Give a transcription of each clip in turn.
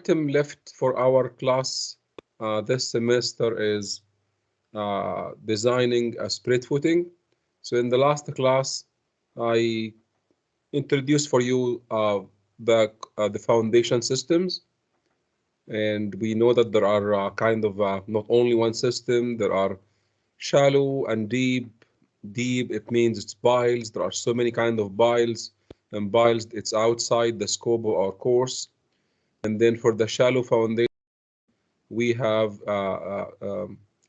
item left for our class this semester is designing a spread footing. So in the last class, I introduced for you the foundation systems, and we know that there are kind of not only one system. There are shallow and deep. Deep, it means it's piles. There are so many kind of piles, and piles it's outside the scope of our course. And then for the shallow foundation, we have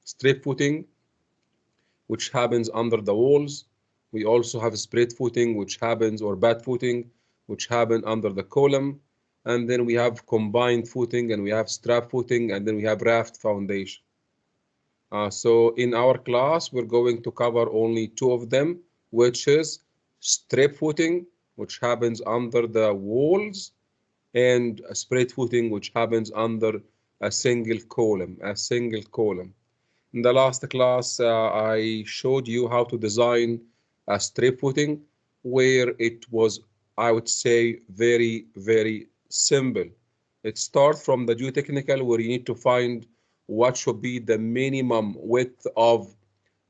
strip footing, which happens under the walls. We also have spread footing, which happens, or bad footing, which happen under the column. And then we have combined footing, and we have strap footing, and then we have raft foundation. So in our class, we're going to cover only two of them, which is strip footing, which happens under the walls, and a spread footing, which happens under a single column, In the last class, I showed you how to design a strip footing, where it was, I would say, very, very simple. It starts from the geotechnical, where you need to find what should be the minimum width of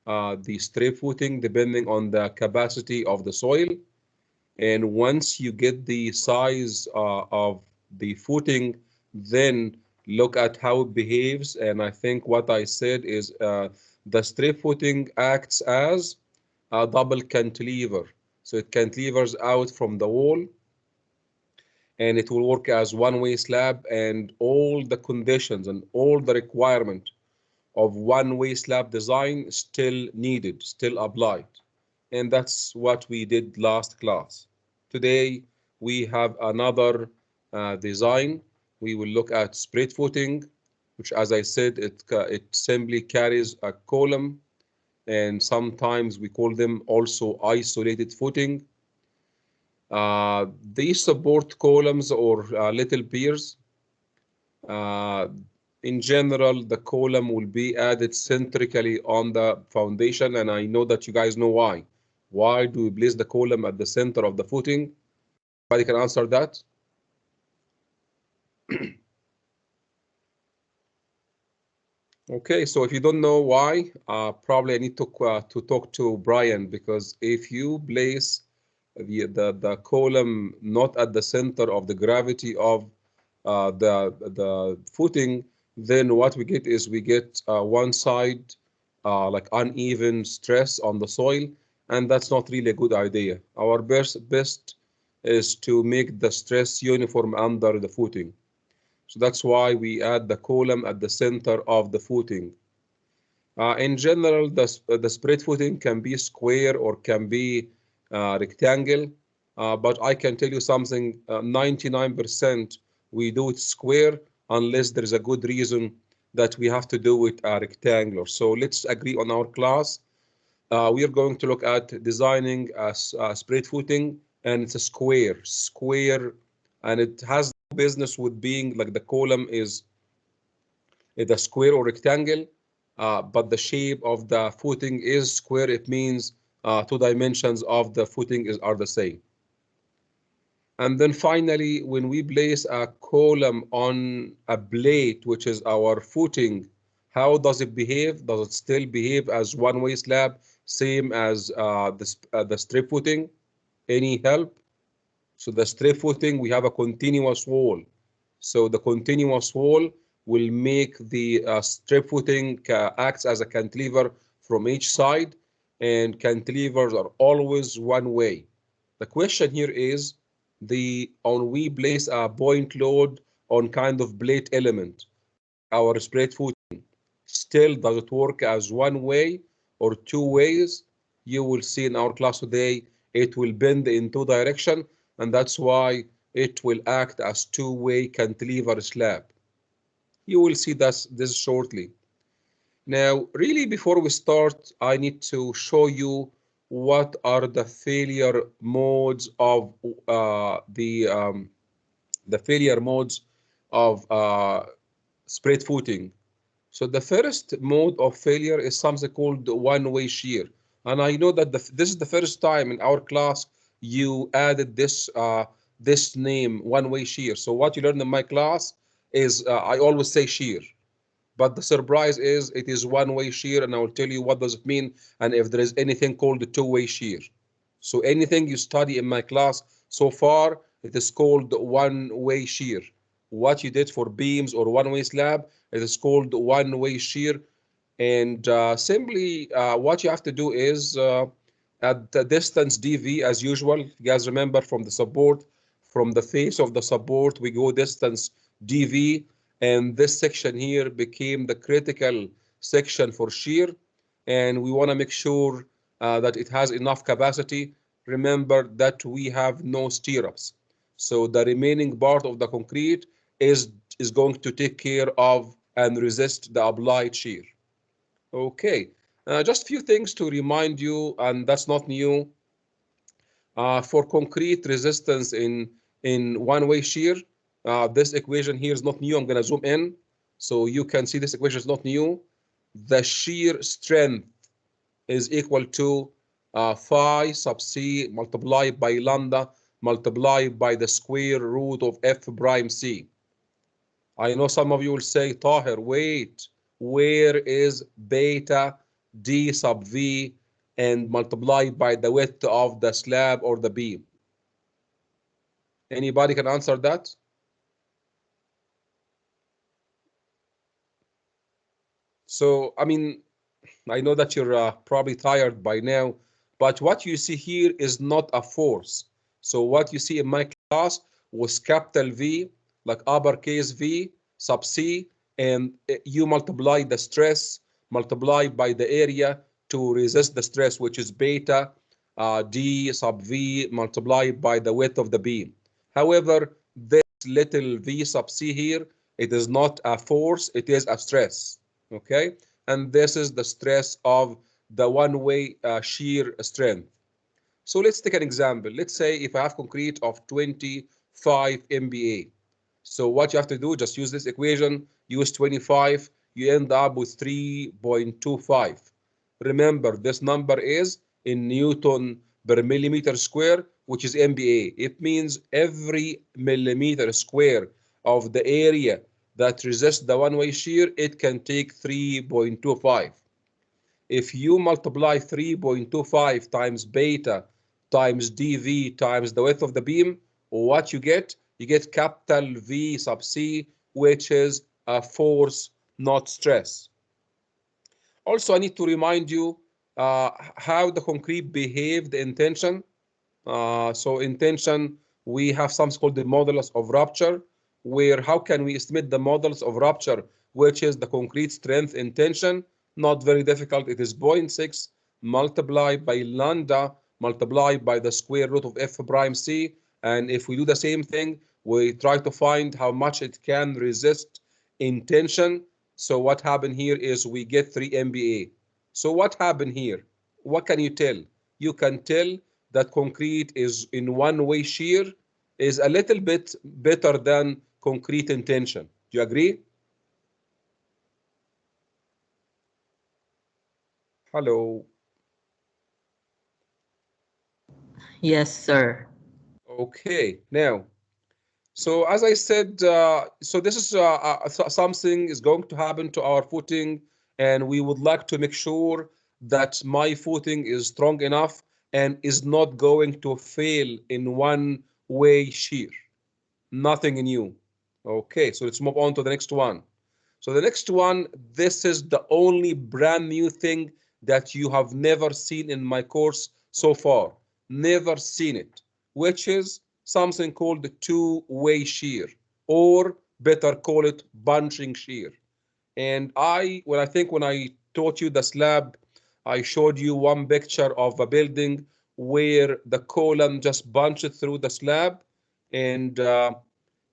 the strip footing, depending on the capacity of the soil. And once you get the size of the footing, then look at how it behaves. And I think what I said is the strip footing acts as a double cantilever. So it cantilevers out from the wall, and it will work as one-way slab, and all the conditions and all the requirement of one-way slab design still needed, still applied. And that's what we did last class. Today, we have another design. We will look at spread footing, which, as I said, it simply carries a column, and sometimes we call them also isolated footing. These support columns or little piers. In general, the column will be added centrically on the foundation, and I know that you guys know why. Why do we place the column at the center of the footing? Anybody can answer that? Okay, so if you don't know why, probably I need to talk to Brian, because if you place the column not at the center of the gravity of the footing, then what we get is we get one side like uneven stress on the soil, and that's not really a good idea. Our best is to make the stress uniform under the footing. So that's why we add the column at the center of the footing. In general, the spread footing can be square or can be rectangle, but I can tell you something, 99% we do it square unless there is a good reason that we have to do it rectangular. So let's agree on our class. We are going to look at designing a spread footing, and it's a square, and it has business with being like the column is a square or rectangle, but the shape of the footing is square. It means two dimensions of the footing are the same. And then finally, when we place a column on a plate, which is our footing, how does it behave? Does it still behave as one-way slab, same as the strip footing? Any help? So the strip footing, we have a continuous wall. So the continuous wall will make the strip footing acts as a cantilever from each side, and cantilevers are always one way. The question here is, we place a point load on kind of plate element, our spread footing, still does it work as one way or two ways? You will see in our class today, it will bend in two directions, and that's why it will act as two-way cantilever slab. You will see this shortly. Now, really, before we start, I need to show you what are the failure modes of the failure modes of spread footing. So the first mode of failure is something called one-way shear. And I know that this is the first time in our class you added this name, one-way shear. So what you learned in my class is I always say shear. But the surprise is it is one-way shear, and I will tell you what does it mean and if there is anything called a two-way shear. So anything you study in my class so far, it is called one-way shear. What you did for beams or one-way slab, it is called one-way shear. And simply what you have to do is at the distance dv as usual. You guys remember from the support, from the face of the support, we go distance dv, and this section here became the critical section for shear, and we want to make sure that it has enough capacity. Remember that we have no stirrups, so the remaining part of the concrete is going to take care of and resist the applied shear. Okay, just a few things to remind you, and that's not new. For concrete resistance in one-way shear, this equation here is not new. I'm going to zoom in so you can see this equation is not new. The shear strength is equal to phi sub c multiplied by lambda multiplied by the square root of f prime c. I know some of you will say, Tahir, wait, where is beta d sub v and multiplied by the width of the slab or the beam? Anybody can answer that? So, I mean, I know that you're probably tired by now, but what you see here is not a force. So what you see in my class was capital V, like uppercase V sub C, and you multiply the stress multiplied by the area to resist the stress, which is beta D sub V multiplied by the width of the beam. However, this little V sub C here, it is not a force, it is a stress, okay? And this is the stress of the one-way shear strength. So let's take an example. Let's say if I have concrete of 25 MPa. So what you have to do, just use this equation, use 25, you end up with 3.25. Remember, this number is in Newton per millimeter square, which is MPa. It means every millimeter square of the area that resists the one-way shear, it can take 3.25. If you multiply 3.25 times beta times dV times the width of the beam, what you get capital V sub C, which is a force, not stress. Also, I need to remind you how the concrete behaved in tension. So in tension, we have something called the modulus of rupture, where how can we estimate the modulus of rupture, which is the concrete strength in tension? Not very difficult. It is 0.6 multiplied by lambda multiplied by the square root of f prime c. And if we do the same thing, we try to find how much it can resist in tension. So what happened here is we get 3 MPa. So what happened here? What can you tell? You can tell that concrete is in one-way shear is a little bit better than concrete in tension. Do you agree? Hello. Yes, sir. Okay. Now, so as I said, so this is something is going to happen to our footing, and we would like to make sure that my footing is strong enough and is not going to fail in one-way shear. Nothing new. Okay, so let's move on to the next one. So the next one, this is the only brand new thing that you have never seen in my course so far. Never seen it, which is something called the two-way shear, or better call it bunching shear. And when I taught you the slab, I showed you one picture of a building where the column just bunched through the slab, and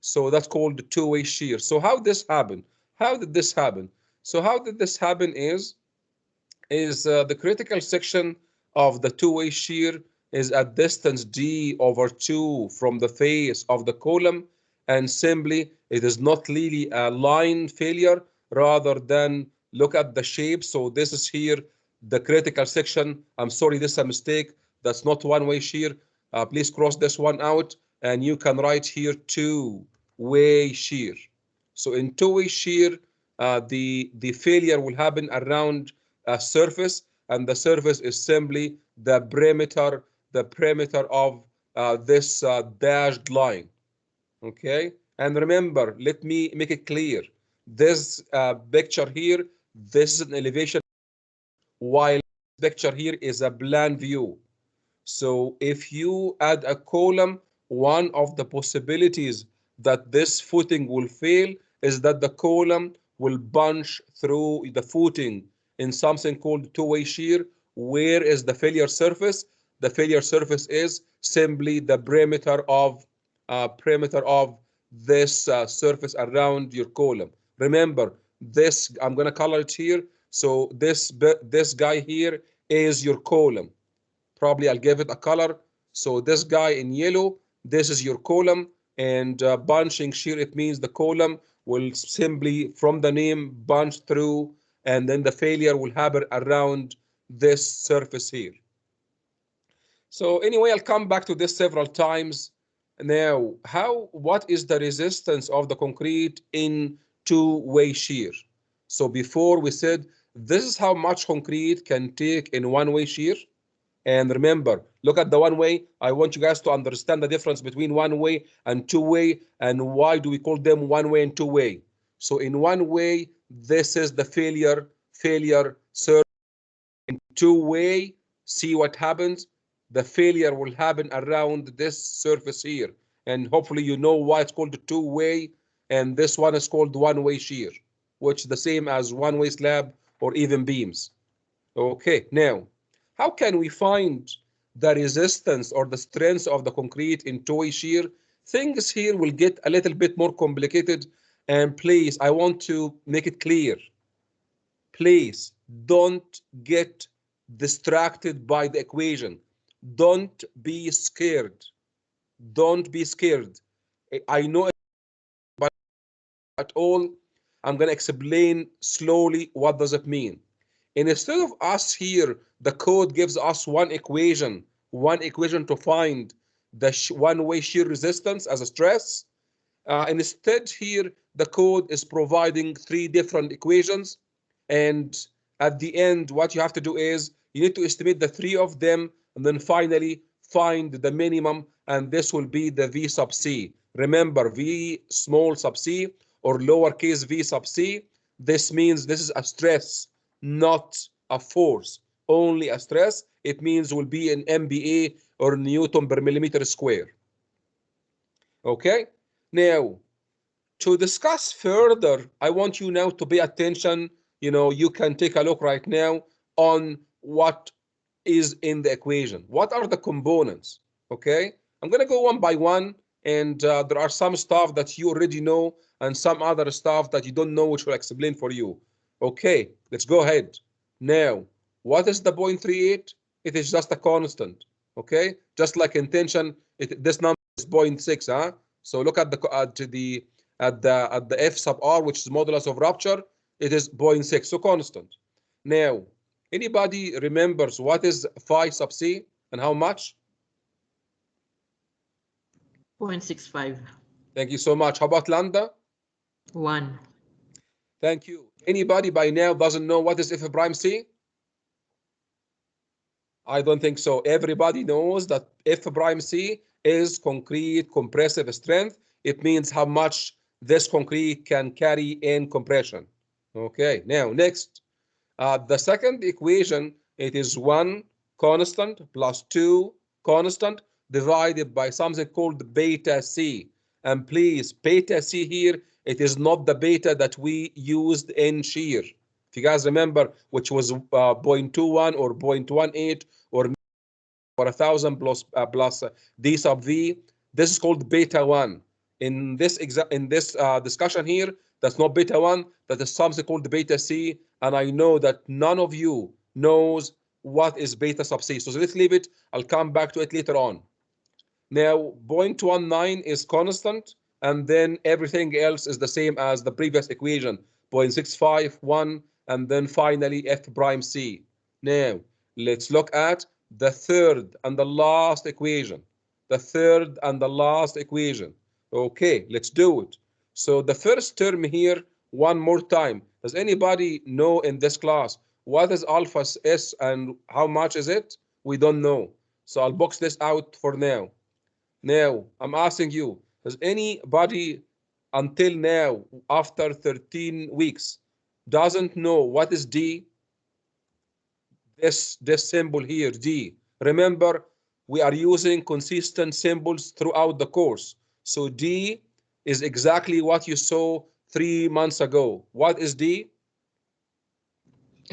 so that's called the two-way shear. So how this happened? How did this happen? So how did this happen is the critical section of the two-way shear is at distance d over 2 from the face of the column, and simply it is not really a line failure, rather than look at the shape. So this is here the critical section. I'm sorry, this is a mistake. That's not one-way shear. Please cross this one out, and you can write here two-way shear. So in two-way shear, the failure will happen around a surface, and the surface is simply the perimeter of this dashed line. Okay, and remember, let me make it clear. This picture here, this is an elevation, while this picture here is a plan view. So if you add a column, one of the possibilities that this footing will fail is that the column will bunch through the footing in something called two-way shear. Where is the failure surface? The failure surface is simply the perimeter of this surface around your column. Remember, this, I'm going to color it here. So this guy here is your column. Probably I'll give it a color. So this guy in yellow, this is your column, and bunching shear, it means the column will simply, from the name, bunch through, and then the failure will happen around this surface here. So anyway, I'll come back to this several times. Now, what is the resistance of the concrete in two-way shear? So before we said, this is how much concrete can take in one-way shear. And remember, look at the one way. I want you guys to understand the difference between one way and two way, and why do we call them one way and two way. So in one way, this is the failure surface. In two way, see what happens. The failure will happen around this surface here. And hopefully you know why it's called two way, and this one is called one way shear, which is the same as one way slab or even beams. Okay, now, how can we find the resistance or the strength of the concrete in two-way shear? Things here will get a little bit more complicated, and please, I want to make it clear. Please don't get distracted by the equation. Don't be scared. Don't be scared. I know it, but at all, I'm going to explain slowly what does it mean. And instead of us here, the code gives us one equation to find the one-way shear resistance as a stress. Instead here, the code is providing three different equations. And at the end, what you have to do is you need to estimate the three of them, and then finally find the minimum, and this will be the V sub C. Remember, V small sub c or lowercase v sub c, this means this is a stress, not a force, only a stress. It means will be in MPa or Newton per millimeter square. Okay, now to discuss further, I want you now to pay attention. You can take a look right now on what is in the equation. What are the components? Okay, I'm going to go one by one, and there are some stuff that you already know and some other stuff that you don't know, which will explain for you. Okay, let's go ahead. Now, what is the 0.38? It is just a constant. Okay, just like in tension, this number is 0.6. Huh? So look at the F sub r, which is modulus of rupture. It is 0.6, so constant. Now, anybody remembers what is phi sub c and how much? 0.65. Thank you so much. How about lambda? 1. Thank you. Anybody by now doesn't know what is F prime C? I don't think so. Everybody knows that F prime C is concrete compressive strength. It means how much this concrete can carry in compression. Okay, now next. The second equation, it is 1 constant plus 2 constant divided by something called beta C. And please, beta C here, it is not the beta that we used in shear. If you guys remember, which was 0.21 or 0.18 or 1,000 plus D sub V, this is called beta 1. In this discussion here, that's not beta 1, that is something called beta C, and I know that none of you knows what is beta sub C. So let's leave it. I'll come back to it later on. Now, 0.19 is constant, and then everything else is the same as the previous equation, 0.65, 1, and then finally F prime C. Now, let's look at the third and the last equation. The third and the last equation. Okay, let's do it. So the first term here, one more time. Does anybody know in this class what is alpha S and how much is it? We don't know. So I'll box this out for now. Now, I'm asking you, does anybody until now, after 13 weeks, doesn't know what is D? This symbol here, D. Remember, we are using consistent symbols throughout the course. So D is exactly what you saw 3 months ago. What is D?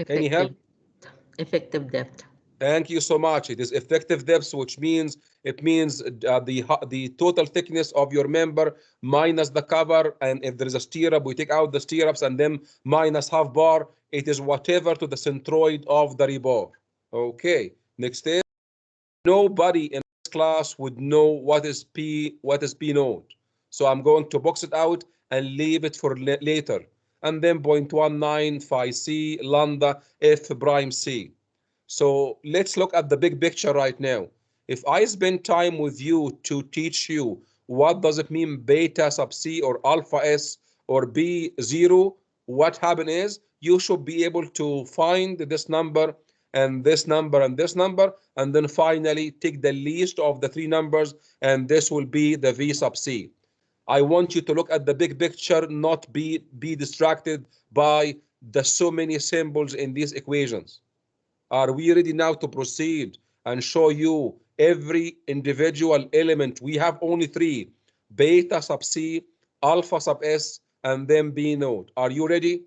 Any help? Effective depth. Thank you so much. It is effective depth, which means the total thickness of your member minus the cover, and if there is a stirrup, we take out the stirrups and then minus half bar. It is whatever to the centroid of the rebar. Okay. Next is, nobody in this class would know what is P node. So I'm going to box it out and leave it for later. And then 0.19 phi C lambda F prime C. So let's look at the big picture right now. If I spend time with you to teach you what does it mean beta sub C or alpha S or B0, what happen is you should be able to find this number and this number and this number, and then finally take the least of the three numbers, and this will be the V sub C. I want you to look at the big picture, not be distracted by the so many symbols in these equations. Are we ready now to proceed and show you every individual element? We have only three: beta sub C, alpha sub S, and then B node. Are you ready?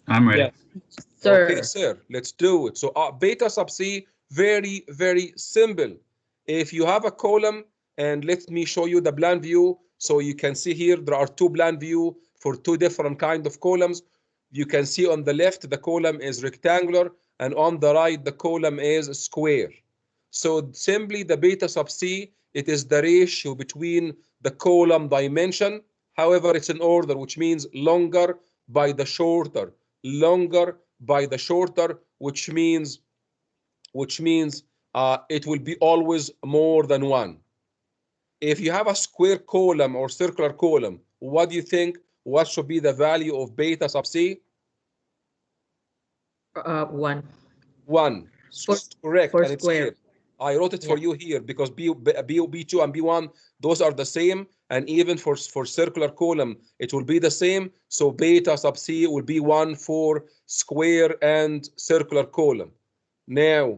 I'm ready. Yes. Sir. Okay, sir, let's do it. So beta sub C, very, very simple. If you have a column, and let me show you the plan view. So you can see here, there are two plan view for two different kind of columns. You can see on the left, the column is rectangular, and on the right, the column is square. So simply the beta sub C, it is the ratio between the column dimension. However, it's in order, which means longer by the shorter, longer by the shorter, which means it will be always more than one. If you have a square column or circular column, what do you think? What should be the value of beta sub C? 1. 1. Correct, for and it's square. here. I wrote it for you here because B2 and B1, those are the same, and even for circular column, it will be the same. So beta sub C will be 1 for square and circular column. Now,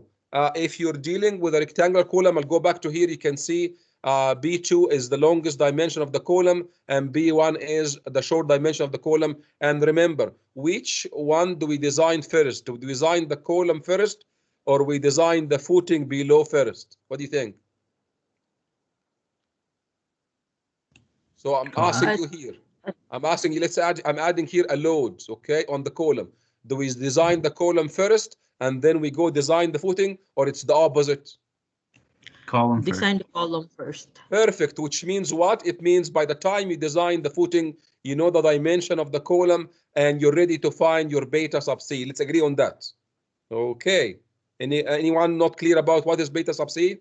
if you're dealing with a rectangular column, I'll go back to here. You can see B2 is the longest dimension of the column, and B1 is the short dimension of the column. And remember, which one do we design first? Do we design the column first, or we design the footing below first? What do you think? So I'm asking you here. I'm asking you, let's add, I'm adding here a load, okay, on the column. Do we design the column first, and then we go design the footing, or it's the opposite? Column first. Design the column first. Perfect, which means what? It means by the time you design the footing, you know the dimension of the column, and you're ready to find your beta sub C. Let's agree on that. Okay. Anyone not clear about what is beta sub C?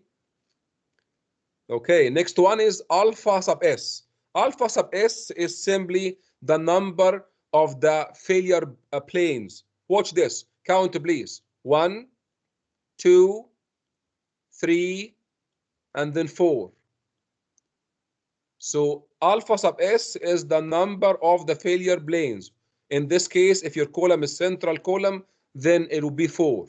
Okay, next one is alpha sub S. Alpha sub S is simply the number of the failure planes. Watch this. Count, please. 1, 2, 3, and then 4. So alpha sub S is the number of the failure planes. In this case, if your column is central column, then it will be 4.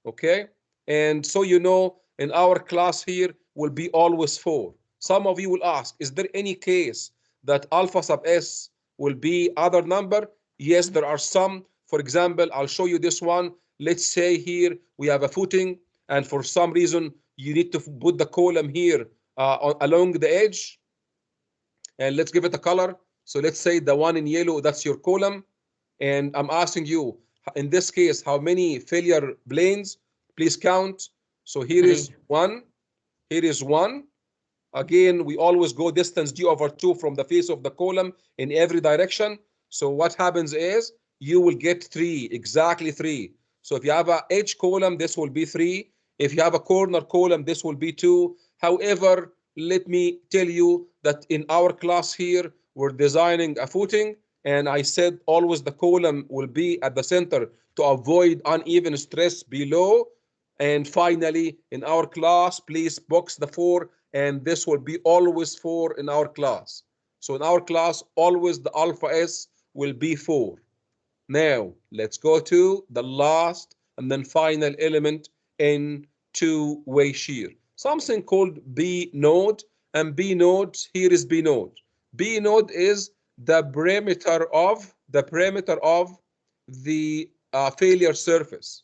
Okay? And so you know, in our class here will be always 4. Some of you will ask, is there any case that alpha sub S will be other number? Yes, there are some. For example, I'll show you this one. Let's say here we have a footing, and for some reason you need to put the column here along the edge. And let's give it a color. So let's say the one in yellow, that's your column. And I'm asking you, in this case, how many failure planes? Please count. So here is 1. Here is 1. Again, we always go distance d over 2 from the face of the column in every direction. So what happens is you will get 3, exactly 3. So if you have an edge column, this will be 3. If you have a corner column, this will be 2. However, let me tell you that in our class here, we're designing a footing, and I said always the column will be at the center to avoid uneven stress below. And finally, in our class, please box the 4, and this will be always 4 in our class. So in our class, always the alpha S will be 4. Now, let's go to the last and then final element in two-way shear. Something called B node, and B node, here is B node. B node is the perimeter of the failure surface.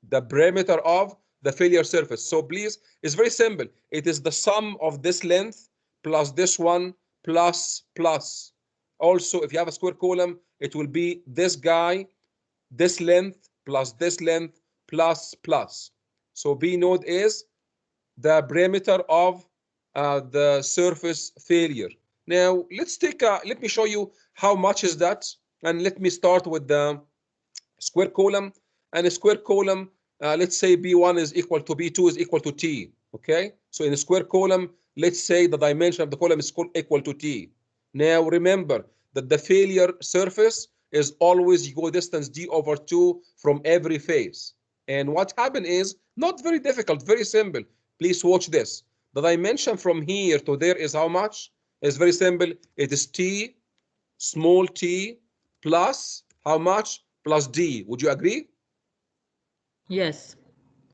The perimeter of the failure surface. So please, it's very simple. It is the sum of this length plus this one plus. Also, if you have a square column, it will be this guy, this length plus this length plus. So B node is the perimeter of the surface failure. Now let me show you how much is that, and let me start with the square column. And a square column, let's say B1 is equal to B2 is equal to T. Okay, so in a square column, let's say the dimension of the column is equal to T. Now remember that the failure surface is always equidistance D over 2 from every face. And what happened is not very difficult, very simple. Please watch this. The dimension from here to there is how much? It's very simple. It is T, small t, plus how much? Plus D. Would you agree? Yes.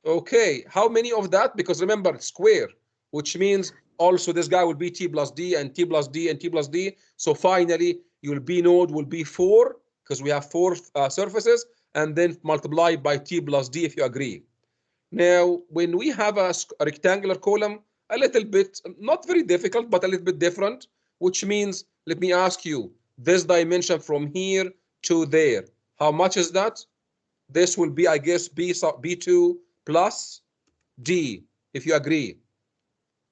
Okay. How many of that? Because remember, square, which means also this guy will be T plus D and T plus D and T plus D. So finally, your B node will be 4 because we have 4 surfaces, and then multiply by T plus D if you agree. Now, when we have a rectangular column, a little bit, not very difficult, but a little bit different, which means, let me ask you, this dimension from here to there, how much is that? This will be, I guess, B2 plus D, if you agree.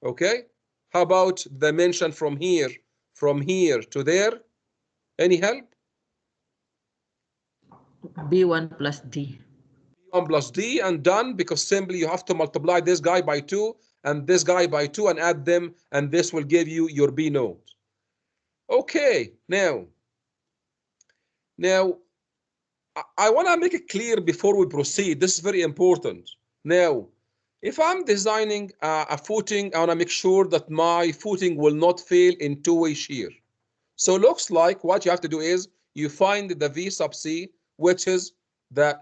Okay? How about the dimension from here to there? Any help? B1 plus D. B1 plus D, and done, because simply you have to multiply this guy by 2 and this guy by 2 and add them, and this will give you your B node. Okay, now I want to make it clear before we proceed. This is very important. Now, if I'm designing a footing, I want to make sure that my footing will not fail in two-way shear. So looks like what you have to do is you find the V sub C, which is the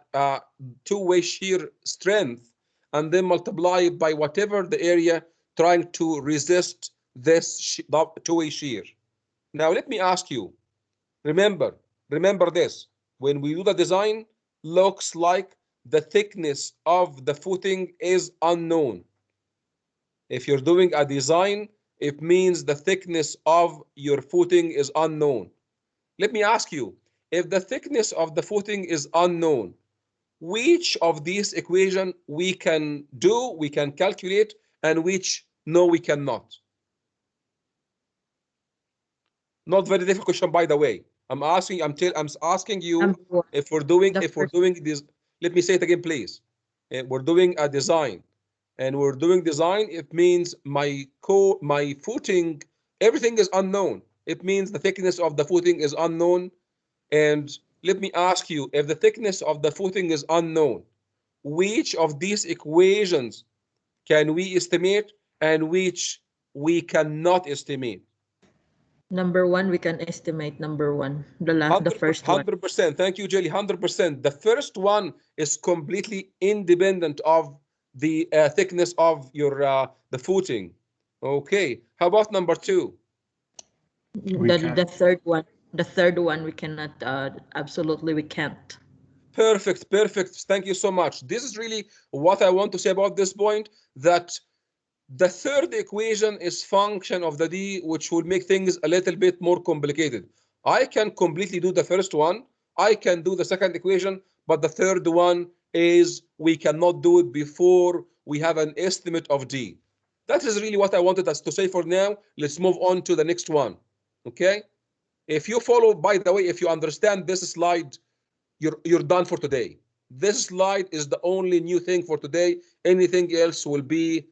two-way shear strength, and then multiply it by whatever the area trying to resist this two-way shear. Now let me ask you, remember this, when we do the design, looks like the thickness of the footing is unknown. If you're doing a design, it means the thickness of your footing is unknown. Let me ask you, if the thickness of the footing is unknown, which of these equations we can do, we can calculate, and which no, we cannot? Not very difficult question, by the way. I'm asking you if we're doing this. Let me say it again, please. We're doing a design, and we're doing design. It means my footing, everything is unknown. It means the thickness of the footing is unknown. And let me ask you, if the thickness of the footing is unknown, which of these equations can we estimate and which we cannot estimate? Number 1, we can estimate number 1. The first one. 100%. Thank you, Jelly. 100%. The first one is completely independent of the thickness of your the footing. Okay. How about number 2? The third one. The third one we cannot. Absolutely, we can't. Perfect. Thank you so much. This is really what I want to say about this point, that the third equation is function of the D, which will make things a little bit more complicated. I can completely do the first one. I can do the second equation, but the third one is we cannot do it before we have an estimate of D. That is really what I wanted us to say for now. Let's move on to the next one. Okay? If you follow, by the way, if you understand this slide, you're done for today. This slide is the only new thing for today. Anything else will be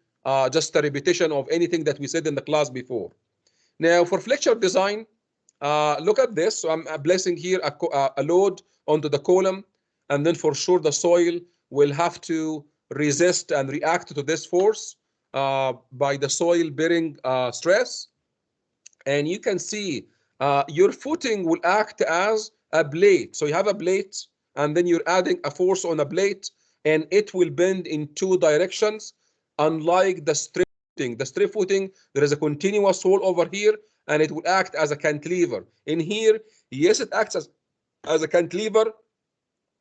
just a repetition of anything that we said in the class before. Now, for flexure design, Look at this. So I'm placing here a load onto the column, and then for sure the soil will have to resist and react to this force by the soil bearing stress. And you can see your footing will act as a blade. So you have a blade, and then you're adding a force on a blade, and it will bend in two directions, unlike the strip footing. The strip footing, there is a continuous wall over here, and it will act as a cantilever. In here, yes, it acts as a cantilever.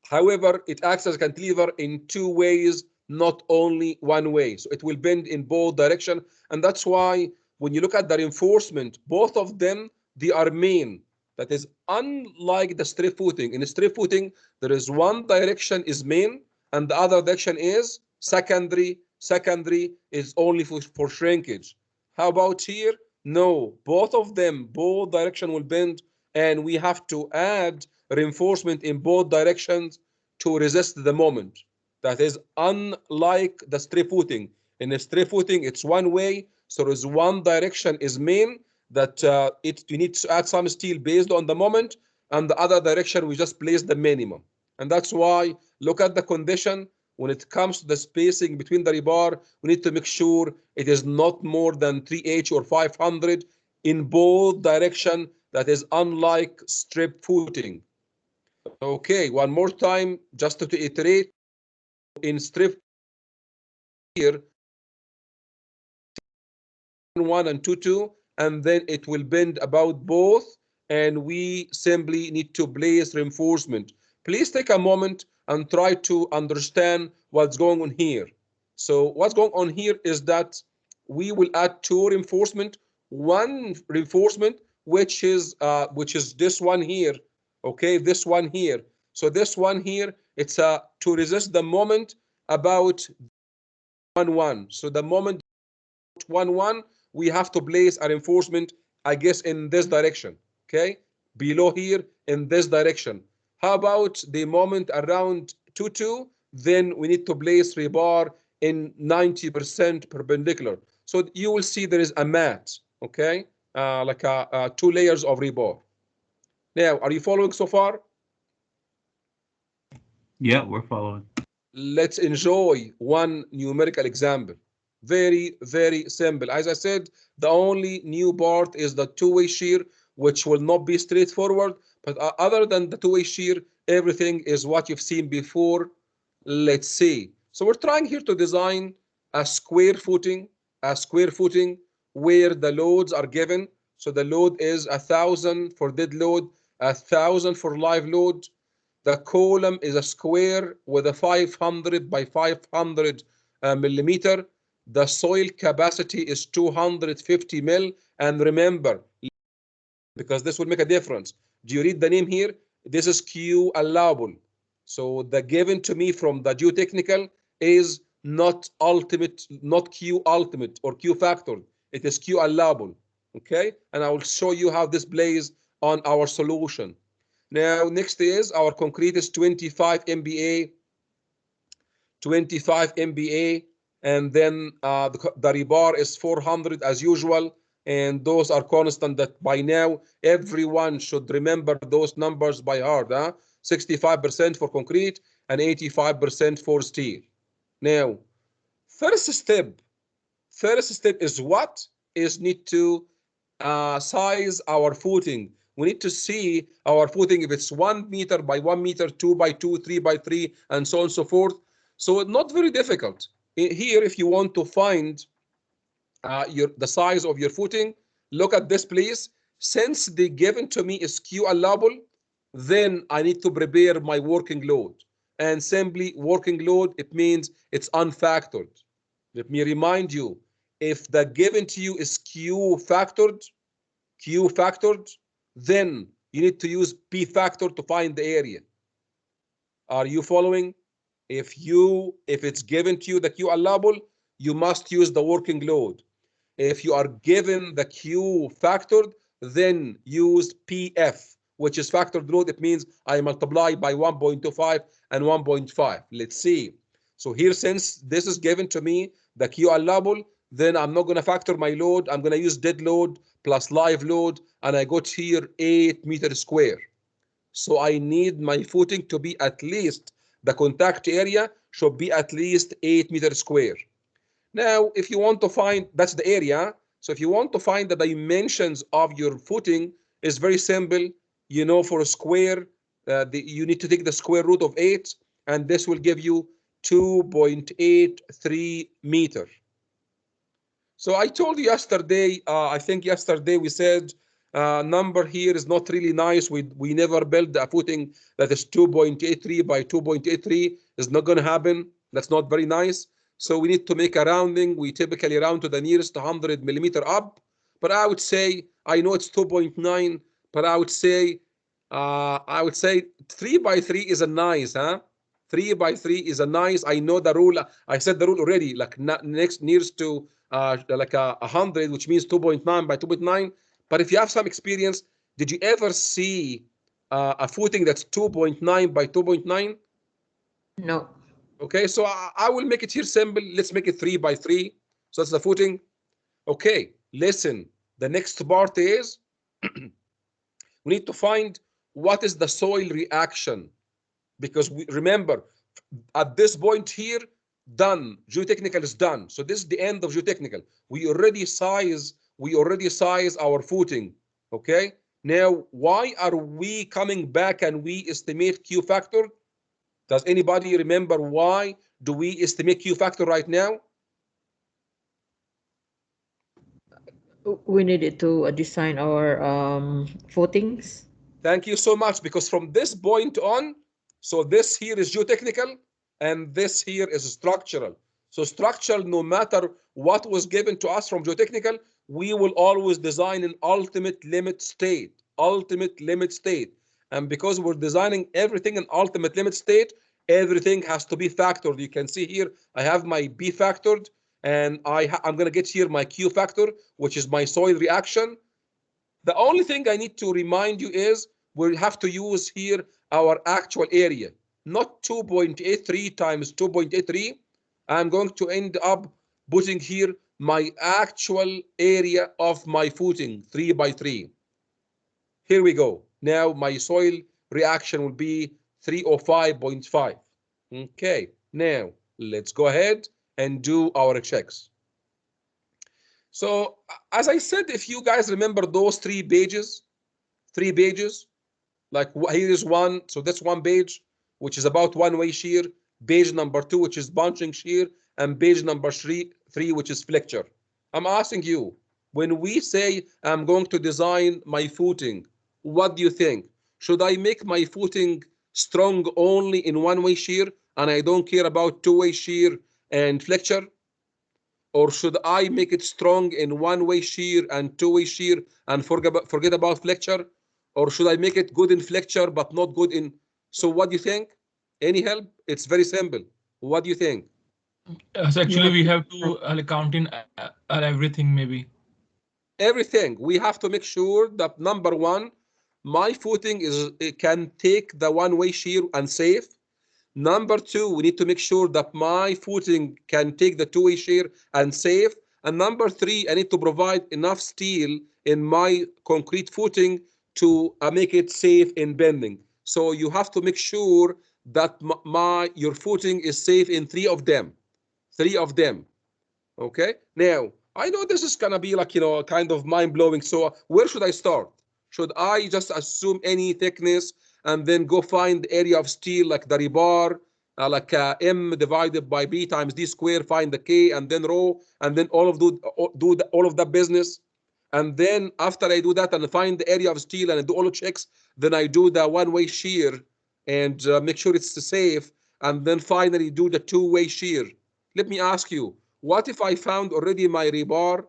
However, it acts as a cantilever in two ways, not only one way. So it will bend in both directions. And that's why when you look at the reinforcement, both of them, they are main. That is unlike the strip footing. In the strip footing, there is one direction is main and the other direction is secondary. Secondary is only for shrinkage. How about here? No, both of them, both direction will bend, and we have to add reinforcement in both directions to resist the moment. That is unlike the strip footing. In the strip footing, it's one way, so there is one direction is main that you need to add some steel based on the moment, and the other direction we just place the minimum. And that's why look at the condition. When it comes to the spacing between the rebar, we need to make sure it is not more than 3H or 500 in both direction. That is unlike strip footing. Okay, one more time, just to iterate. In strip here, 1 and 2, and then it will bend about both, and we simply need to place reinforcement. Please take a moment and try to understand what's going on here. So what's going on here is that we will add two reinforcement, one reinforcement which is this one here. Okay, this one here. So this one here, it's to resist the moment about 1-1. So the moment 1-1, we have to place a reinforcement, I guess, in this direction. Okay, below here in this direction. How about the moment around 2-2? Then we need to place rebar in 90% perpendicular. So you will see there is a mat. Okay, like two layers of rebar. Now, are you following so far? Yeah, we're following. Let's enjoy one numerical example. Very, very simple. As I said, the only new part is the two-way shear, which will not be straightforward. But other than the two-way shear, everything is what you've seen before. Let's see. So we're trying here to design a square footing where the loads are given. So the load is 1,000 for dead load, 1,000 for live load. The column is a square with a 500 by 500 millimeter. The soil capacity is 250 mil. And remember, because this will make a difference. Do you read the name here? This is Q allowable. So the given to me from the geotechnical is not ultimate, not Q ultimate or Q factor. It is Q allowable. Okay, and I will show you how this plays on our solution. Now, next is our concrete is 25 MPa, 25 MPa, and then the rebar is 400 as usual, and those are constant that by now everyone should remember those numbers by heart. 65% for concrete and 85% for steel. Now, first step is what? Is need to size our footing. We need to see our footing if it's 1 meter by 1 meter, 2 by 2, 3 by 3, and so on and so forth. So it's not very difficult. Here, if you want to find the size of your footing, look at this, please. Since the given to me is Q allowable, then I need to prepare my working load. And simply working load, it means it's unfactored. Let me remind you, if the given to you is Q factored, then you need to use P factor to find the area. Are you following? If it's given to you the Q allowable, you must use the working load. If you are given the Q factored, then use PF, which is factored load. It means I multiply by 1.25 and 1.5. Let's see. So here, since this is given to me, the Q allowable, then I'm not going to factor my load. I'm going to use dead load plus live load, and I got here 8 meters square. So I need my footing to be at least, the contact area should be at least 8 meters square. Now, if you want to find, that's the area. So if you want to find the dimensions of your footing, it's very simple. You know, for a square, you need to take the square root of 8, and this will give you 2.83 meter. So I told you yesterday, I think yesterday we said number here is not really nice. We never build a footing that is 2.83 by 2.83. It's not going to happen. That's not very nice. So we need to make a rounding. We typically round to the nearest 100 millimeter up. But I would say, I know it's 2.9, but I would say 3 by 3 is a nice, huh? 3 by 3 is a nice. I know the rule. I said the rule already, like next nearest to like 100, which means 2.9 by 2.9. But if you have some experience, did you ever see a footing that's 2.9 by 2.9? No. Okay, so I will make it here simple. Let's make it 3 by 3. So that's the footing. Okay, listen. The next part is we need to find what is the soil reaction, because we remember at this point here, done. Geotechnical is done. So this is the end of geotechnical. We already size our footing. Okay. Now, why are we coming back and we estimate Q factor? Does anybody remember why do we estimate Q factor right now? We needed to design our footings. Thank you so much. Because from this point on, so this here is geotechnical and this here is structural. So structural, no matter what was given to us from geotechnical, we will always design an ultimate limit state, And because we're designing everything in ultimate limit state, everything has to be factored. You can see here, I have my B factored, and I'm going to get here my Q factor, which is my soil reaction. The only thing I need to remind you is we'll have to use here our actual area, not 2.83 times 2.83. I'm going to end up putting here my actual area of my footing, 3 by 3. Here we go. Now my soil reaction will be 305.5. Okay, now let's go ahead and do our checks. So as I said, if you guys remember those 3 pages, like here is one. So that's one page, which is about one-way shear. Page number 2, which is bunching shear, and page number 3, which is flexure. I'm asking you, when we say I'm going to design my footing, what do you think? Should I make my footing strong only in one-way shear and I don't care about two-way shear and flexure? Or should I make it strong in one-way shear and two-way shear and forget about flexure? Or should I make it good in flexure but not good in? So what do you think? Any help? It's very simple. What do you think? So actually, we have to count in everything, maybe. Everything. We have to make sure that number 1, my footing it can take the one-way shear and safe. Number 2, we need to make sure that my footing can take the two-way shear and safe. And number 3, I need to provide enough steel in my concrete footing to make it safe in bending. So you have to make sure that your footing is safe in 3 of them. 3 of them. Okay. Now, I know this is gonna be like, kind of mind-blowing. So where should I start? Should I just assume any thickness and then go find the area of steel like the rebar, like M divided by B times D squared, find the K, and then rho, and then all of that business? And then after I do that and find the area of steel and I do all the checks, then I do the one-way shear and make sure it's safe, and then finally do the two-way shear. Let me ask you, what if I found already my rebar,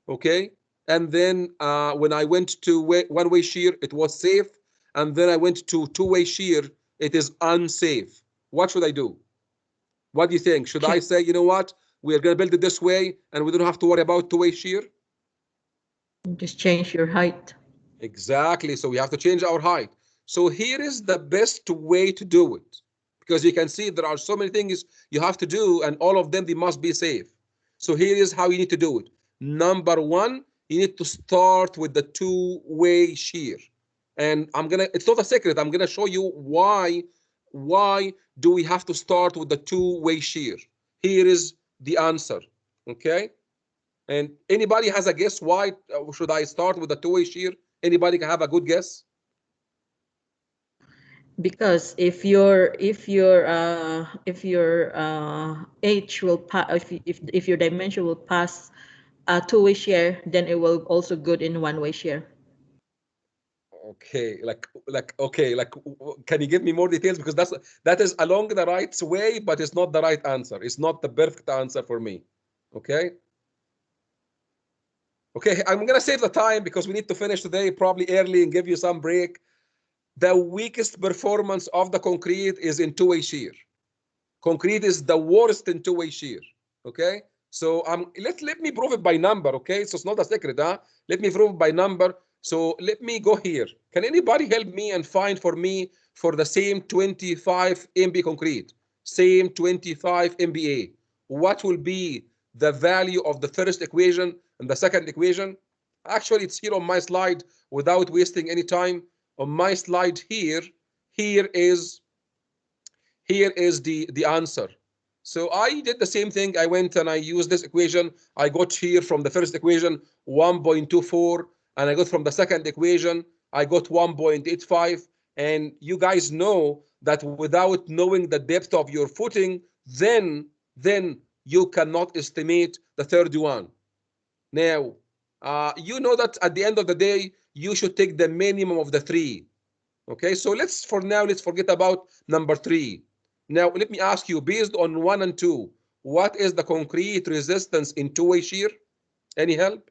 okay? And then when I went to one-way shear, it was safe. And then I went to two-way shear, it is unsafe. What should I do? What do you think? Should I say, you know what? We're going to build it this way and we don't have to worry about two-way shear? Just change your height. Exactly. So we have to change our height. So here is the best way to do it. Because you can see there are so many things you have to do, and all of them, they must be safe. So here is how you need to do it. Number one, you need to start with the two-way shear. And it's not a secret, I'm gonna show you why do we have to start with the two-way shear. Here is the answer, okay? And anybody has a guess why should I start with the two-way shear? Anybody can have a good guess? Because if your H will pass, if your dimension will pass a two-way shear, then it will also good in one-way shear. Okay, can you give me more details, because that is along the right way, but it's not the right answer. It's not the perfect answer for me. Okay. Okay, I'm gonna save the time because we need to finish today probably early and give you some break. The weakest performance of the concrete is in two-way shear. Concrete is the worst in two-way shear. Okay, so let me prove it by number. Okay, so it's not a secret, huh? Let me prove it by number. So let me go here. Can anybody help me and find for me for the same 25 MB concrete, same 25 MBA, what will be the value of the first equation and the second equation? Actually, it's here on my slide without wasting any time. On my slide here is the answer. So I did the same thing. I went and I used this equation. I got here from the first equation 1.24, and I got from the second equation, I got 1.85. And you guys know that without knowing the depth of your footing, then you cannot estimate the third one. Now, you know that at the end of the day, you should take the minimum of the three. Okay, so let's forget about number three. Now, let me ask you, based on 1 and 2, what is the concrete resistance in two-way shear? Any help?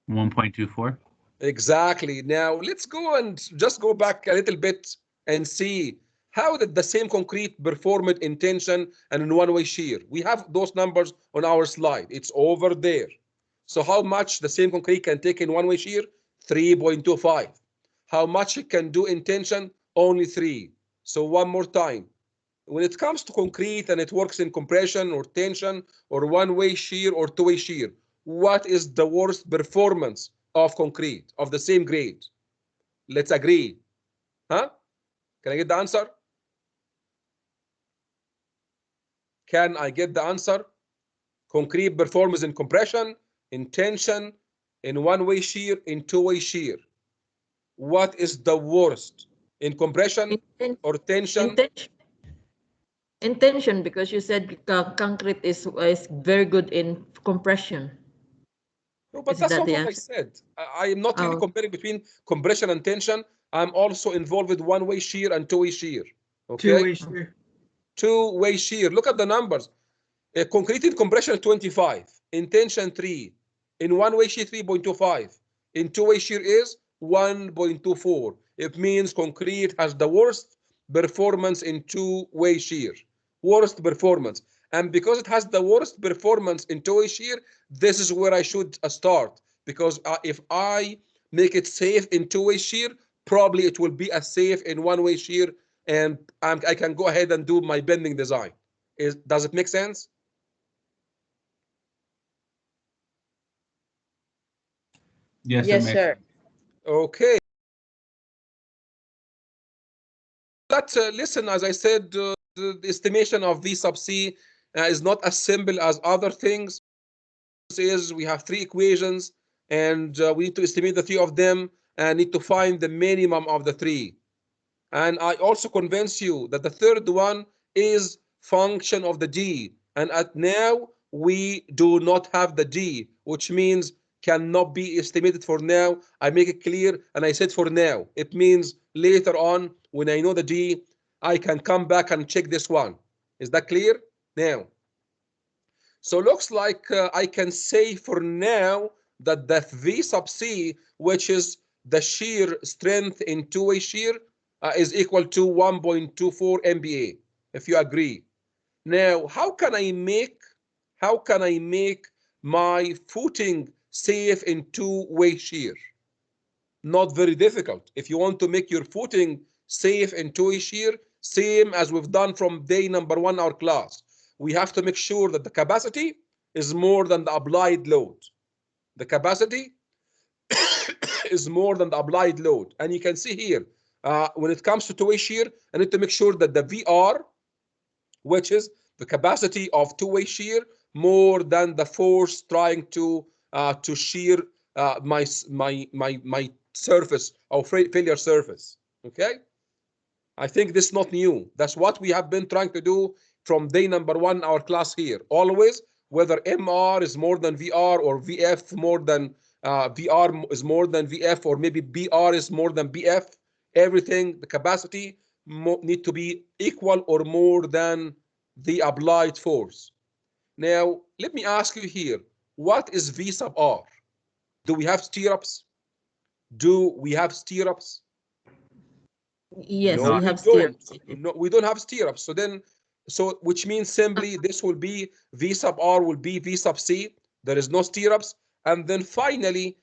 1.24. Exactly. Now, let's go and just go back a little bit and see how did the same concrete perform it in tension and in one-way shear. We have those numbers on our slide. It's over there. So how much the same concrete can take in one-way shear? 3.25. How much it can do in tension? Only 3. So one more time. When it comes to concrete and it works in compression or tension or one-way shear or two-way shear, what is the worst performance of concrete of the same grade? Let's agree. Huh? Can I get the answer? Can I get the answer? Concrete performance in compression, in tension, in one-way shear, in two-way shear. What is the worst? In compression or tension? In tension, because you said concrete is very good in compression. No, but that's not what I said. I am not really comparing between compression and tension. I'm also involved with one-way shear and two-way shear. Okay. Two-way shear. Two-way shear. Look at the numbers. Concrete in compression 25, in tension 3, in one-way shear 3.25, in two-way shear is 1.24. It means concrete has the worst performance in two-way shear. Worst performance. And because it has the worst performance in two-way shear, this is where I should start. Because if I make it safe in two-way shear, probably it will be as safe in one-way shear, and I can go ahead and do my bending design. Does it make sense? Yes, yes, sir. Okay. But listen, as I said, the estimation of V sub C is not as simple as other things. Is we have 3 equations, and we need to estimate the 3 of them and need to find the minimum of the 3. And I also convince you that the third one is function of the D. And at now, we do not have the D, which means cannot be estimated for now. I make it clear, and I said for now. It means later on, when I know the D, I can come back and check this one. Is that clear? Now. So looks like I can say for now that the V sub C, which is the shear strength in two-way shear, is equal to 1.24 MBA, if you agree. Now, how can I make my footing safe in two-way shear? Not very difficult. If you want to make your footing safe in two-way shear, same as we've done from day number 1 our class. We have to make sure that the capacity is more than the applied load. The capacity is more than the applied load. And you can see here, when it comes to two-way shear, I need to make sure that the VR, which is the capacity of two-way shear, more than the force trying to shear my surface or failure surface. Okay, I think this is not new. That's what we have been trying to do from day number one our class here. Always, whether MR is more than VR or VF more than VR is more than VF, or maybe BR is more than BF, everything, the capacity need to be equal or more than the applied force. Now, let me ask you here, what is V sub R? Do we have stirrups? Do we have stirrups? Yes, No, we we have don't. stirrups. No, we don't have stirrups. So then, which means simply this will be V sub R will be V sub C. There is no stirrups. And then finally,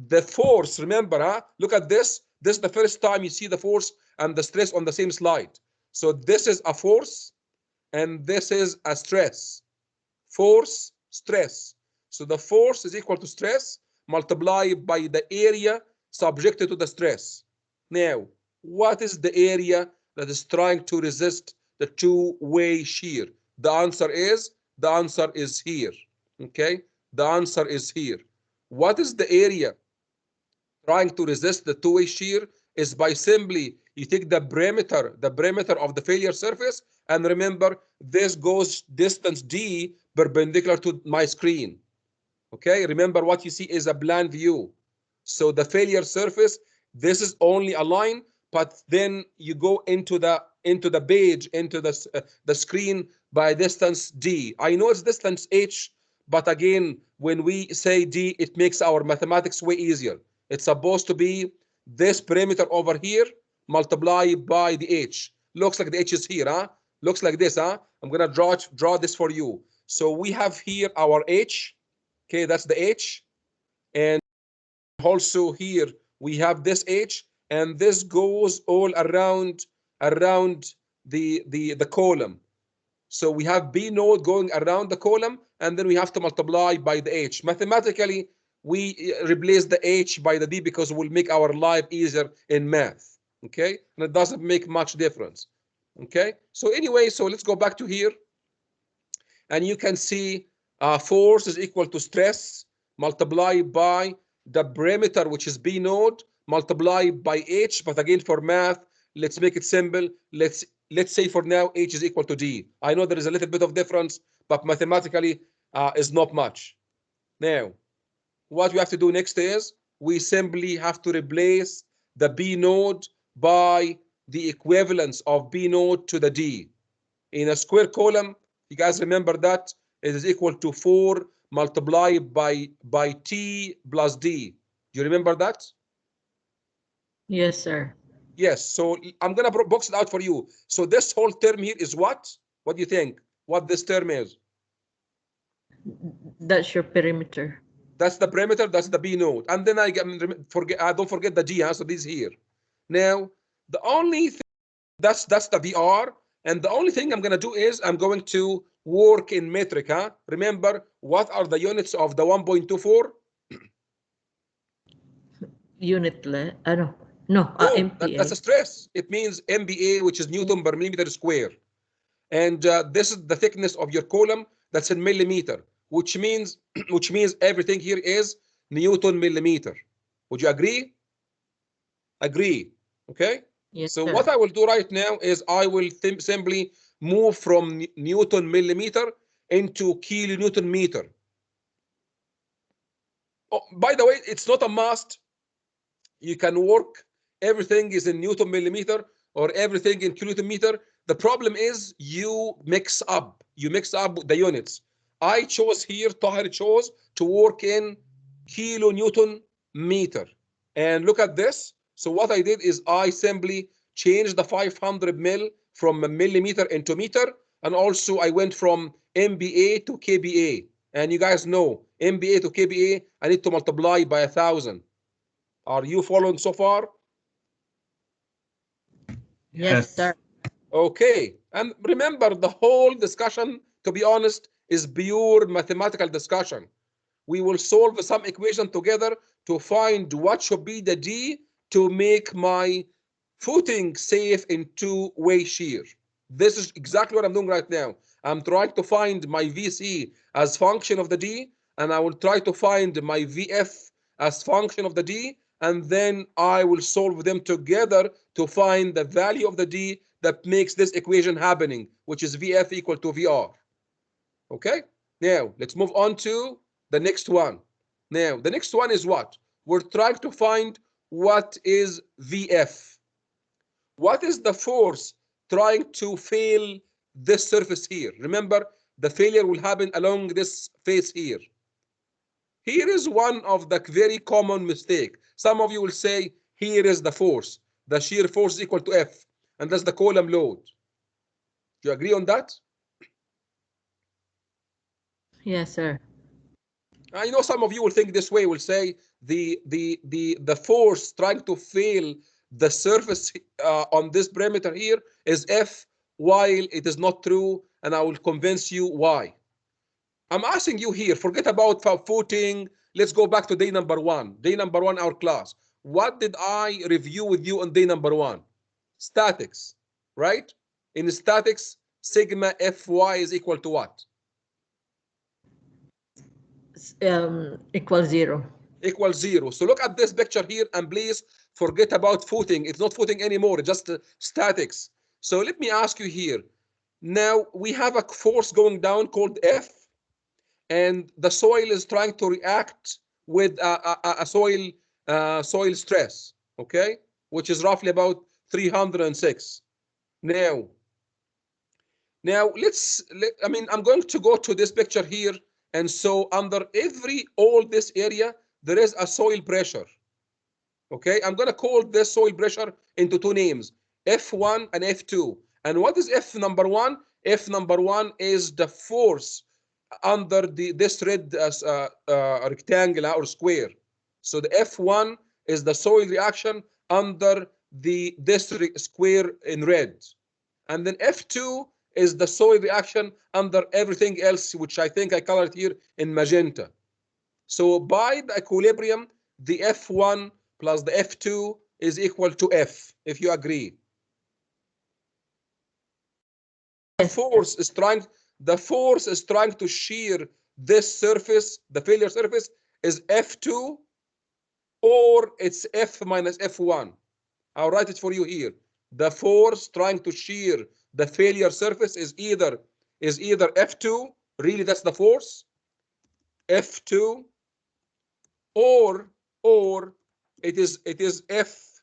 the force, remember, look at this. This is the first time you see the force and the stress on the same slide. So this is a force and this is a stress. Force, stress. So the force is equal to stress multiplied by the area subjected to the stress. Now, what is the area that is trying to resist the two-way shear? The answer is here. Okay, the answer is here. What is the area trying to resist the two-way shear? Is by simply you take the perimeter of the failure surface, and remember this goes distance d perpendicular to my screen. Okay, remember what you see is a plan view. So the failure surface, this is only a line, but then you go into the page, into the screen by distance d. I know it's distance h, but again, when we say d, it makes our mathematics way easier. It's supposed to be this perimeter over here multiplied by the h. Looks like the h is here, huh? Looks like this, huh? I'm gonna draw this for you. So we have here our h. Okay, that's the h, and also here we have this h, and this goes all around the column. So we have B node going around the column, and then we have to multiply by the h. Mathematically, we replace the h by the d because it will make our life easier in math. Okay, and it doesn't make much difference. Okay, so anyway, so let's go back to here, and you can see force is equal to stress multiplied by the perimeter, which is B node, multiplied by h. But again, for math, let's make it simple. Let's say for now h is equal to d. I know there is a little bit of difference, but mathematically is not much. Now, what we have to do next is we simply have to replace the B node by the equivalence of B node to the d. In a square column, you guys remember that it is equal to 4 multiplied by t plus d. Do you remember that? Yes, sir. Yes. So I'm gonna box it out for you. So this whole term here is what? What do you think? What this term is? That's your perimeter. That's the perimeter. That's the B node. And then I don't forget the d. So this here. Now the only thing that's the VR. And the only thing I'm going to do is I'm going to work in metric. Remember, what are the units of the 1.24? Unit, no, MPa. That's a stress. It means MPa, which is Newton per millimeter square. And this is the thickness of your column. That's in millimeter, which means everything here is Newton millimeter. Would you agree? Agree. Okay. Yes, so sir. What I will do right now is I will simply move from Newton millimeter into kilonewton meter. Oh, by the way, it's not a must. You can work, everything is in Newton millimeter or everything in kilonewton meter. The problem is you mix up the units. I chose here, Tahir chose to work in kilonewton meter. And look at this. So what I did is I simply changed the 500 mil from a millimeter into meter, and also I went from MPa to kPa. And you guys know MPa to kPa, I need to multiply by 1,000. Are you following so far? Yes, sir. Okay. And remember, the whole discussion, to be honest, is pure mathematical discussion. We will solve some equation together to find what should be the D to make my footing safe in two-way shear. This is exactly what I'm doing right now. I'm trying to find my VC as function of the D, and I will try to find my VF as function of the D, and then I will solve them together to find the value of the D that makes this equation happening, which is VF equal to VR. Okay, now let's move on to the next one. Now, the next one is what? We're trying to find what is VF. What is the force trying to fail this surface here? Remember, the failure will happen along this face here. Here is one of the very common mistake. Some of you will say, here is the force. The shear force is equal to F, and that's the column load. Do you agree on that? Yes, sir. I know some of you will think this way, will say the force trying to fail the surface on this perimeter here is F, while it is not true, and I will convince you why. I'm asking you here, forget about footing. Let's go back to day number 1. Day number 1, our class. What did I review with you on day number 1? Statics, right? In statics, sigma Fy is equal to what? Equals 0. Equals 0. So look at this picture here, and please forget about footing. It's not footing anymore, it's just statics. So let me ask you here. Now we have a force going down called F, and the soil is trying to react with a soil stress, okay, which is roughly about 306. Now I'm going to go to this picture here, and so under all this area, there is a soil pressure. Okay, I'm going to call this soil pressure into two names, F1 and F2. And what is F number 1? F number 1 is the force under this red rectangle or square. So the F1 is the soil reaction under this square in red. And then F2 is the soil reaction under everything else, which I think I colored here in magenta. So by the equilibrium, the F1 plus the F2 is equal to F, if you agree. The force is trying to shear this surface, the failure surface, is F2, or it's F minus F1. I'll write it for you here. The force trying to shear the failure surface is either F2, really that's the force, F2, or it is F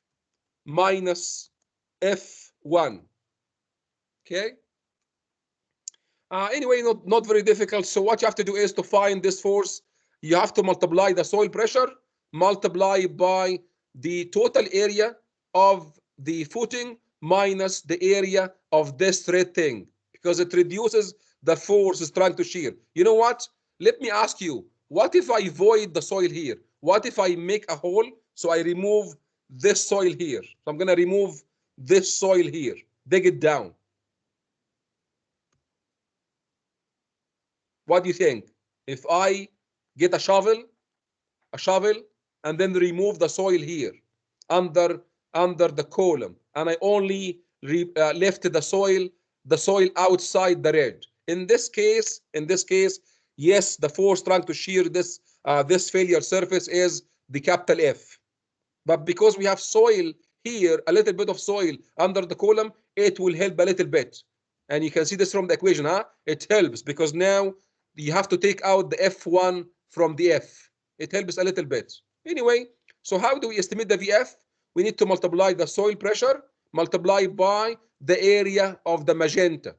minus F1. Okay. Anyway, not very difficult. So what you have to do is to find this force. You have to multiply the soil pressure, multiply by the total area of the footing minus the area of this red thing, because it reduces the force is trying to shear. You know what? Let me ask you, what if I void the soil here? What if I make a hole? So I remove this soil here. So I'm going to remove this soil here, dig it down. What do you think? If I get a shovel, and then remove the soil here under the column, and I only left the soil outside the red. In this case, yes, the force trying to shear this failure surface is the capital F. But because we have soil here, a little bit of soil under the column, it will help a little bit. And you can see this from the equation, huh? It helps because now you have to take out the F1 from the F. It helps a little bit. Anyway, so how do we estimate the VF? We need to multiply the soil pressure, multiply by the area of the magenta.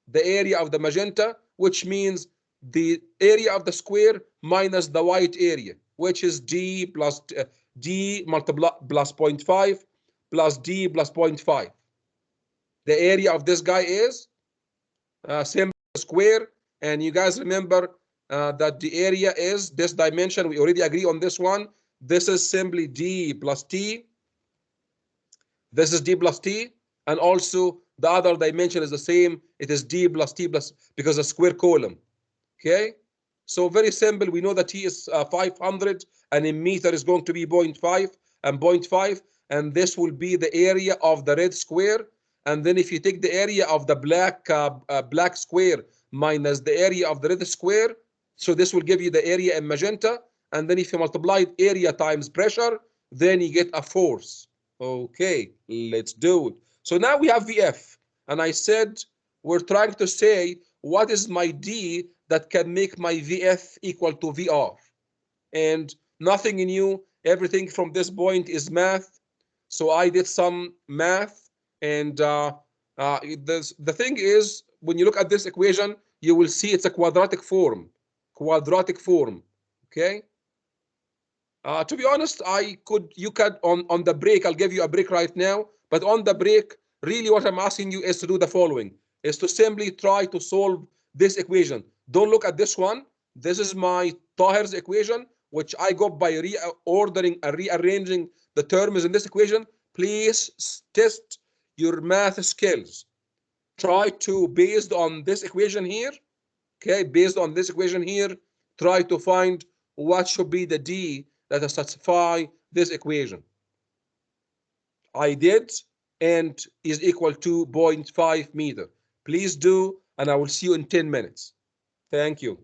The area of the magenta, which means the area of the square minus the white area, which is D plus D multiply plus 0.5 plus D plus 0.5. The area of this guy is same square, and you guys remember that the area is this dimension. We already agree on this one. This is simply D plus T. This is D plus T, and also the other dimension is the same. It is D plus T plus, because a square column. Okay, so very simple. We know that T is 500, and in meter is going to be 0.5 and 0.5, and this will be the area of the red square. And then if you take the area of the black square minus the area of the red square, so this will give you the area in magenta. And then if you multiply area times pressure, then you get a force. Okay, let's do it. So now we have VF, and I said we're trying to say what is my D that can make my VF equal to VR. And nothing new, everything from this point is math. So I did some math, and the thing is, when you look at this equation, you will see it's a quadratic form. Okay. To be honest, you could on the break, I'll give you a break right now, but on the break, really what I'm asking you is to do the following, is to simply try to solve this equation. Don't look at this one. This is my Tahir's equation, which I got by reordering and rearranging the terms in this equation. Please test your math skills. Try to, based on this equation here, okay, based on this equation here, try to find what should be the D that will satisfy this equation. I did, and is equal to 0.5 meter. Please do, and I will see you in 10 minutes. Thank you.